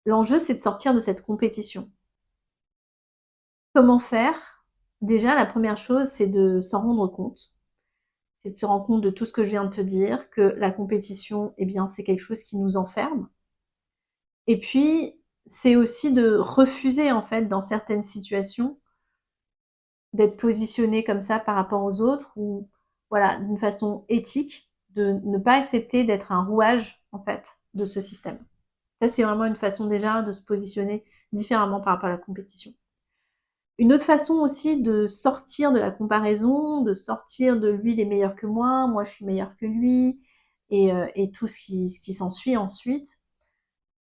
L'enjeu, c'est de sortir de cette compétition. Comment faire? Déjà, la première chose, c'est de s'en rendre compte. C'est de se rendre compte de tout ce que je viens de te dire, que la compétition, eh bien, c'est quelque chose qui nous enferme. Et puis, c'est aussi de refuser, en fait, dans certaines situations, d'être positionné comme ça par rapport aux autres ou, voilà, d'une façon éthique, de ne pas accepter d'être un rouage, en fait, de ce système. Ça, c'est vraiment une façon déjà de se positionner différemment par rapport à la compétition. Une autre façon aussi de sortir de la comparaison, de sortir de lui il est meilleur que moi je suis meilleur que lui, et tout ce qui s'ensuit ensuite,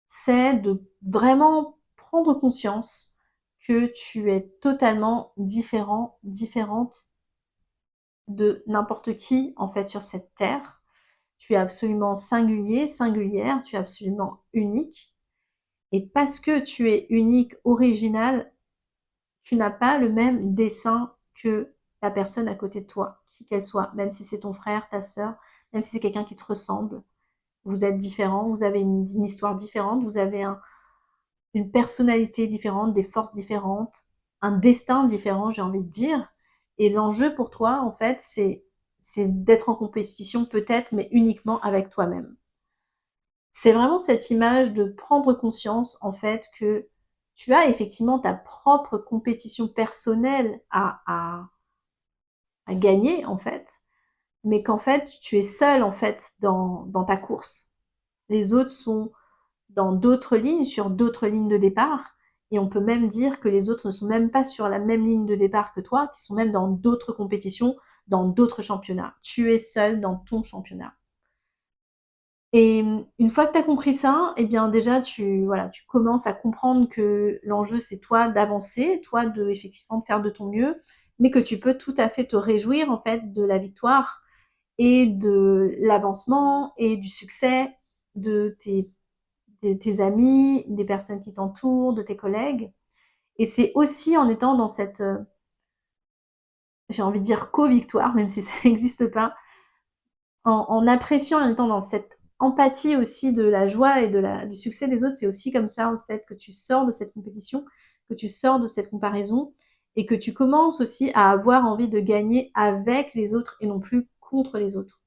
c'est de vraiment prendre conscience que tu es totalement différent, différente de n'importe qui en fait sur cette terre. Tu es absolument singulier, singulière, tu es absolument unique. Et parce que tu es unique, original, tu n'as pas le même dessin que la personne à côté de toi, qui qu'elle soit, même si c'est ton frère, ta sœur, même si c'est quelqu'un qui te ressemble. Vous êtes différents, vous avez une histoire différente, vous avez une personnalité différente, des forces différentes, un destin différent, j'ai envie de dire. Et l'enjeu pour toi, en fait, c'est d'être en compétition peut-être, mais uniquement avec toi-même. C'est vraiment cette image de prendre conscience, en fait, que tu as effectivement ta propre compétition personnelle à gagner, en fait, mais qu'en fait, tu es seul, en fait, dans ta course. Les autres sont dans d'autres lignes, sur d'autres lignes de départ, et on peut même dire que les autres ne sont même pas sur la même ligne de départ que toi, qui sont même dans d'autres compétitions, dans d'autres championnats. Tu es seul dans ton championnat. Et une fois que tu as compris ça, eh bien déjà voilà, tu commences à comprendre que l'enjeu c'est toi d'avancer, toi de effectivement de faire de ton mieux, mais que tu peux tout à fait te réjouir en fait de la victoire et de l'avancement et du succès de tes amis, des personnes qui t'entourent, de tes collègues. Et c'est aussi en étant dans cette, j'ai envie de dire co-victoire, même si ça n'existe pas, en appréciant en étant dans cette empathie aussi de la joie et du succès des autres, c'est aussi comme ça en fait que tu sors de cette compétition, que tu sors de cette comparaison et que tu commences aussi à avoir envie de gagner avec les autres et non plus contre les autres.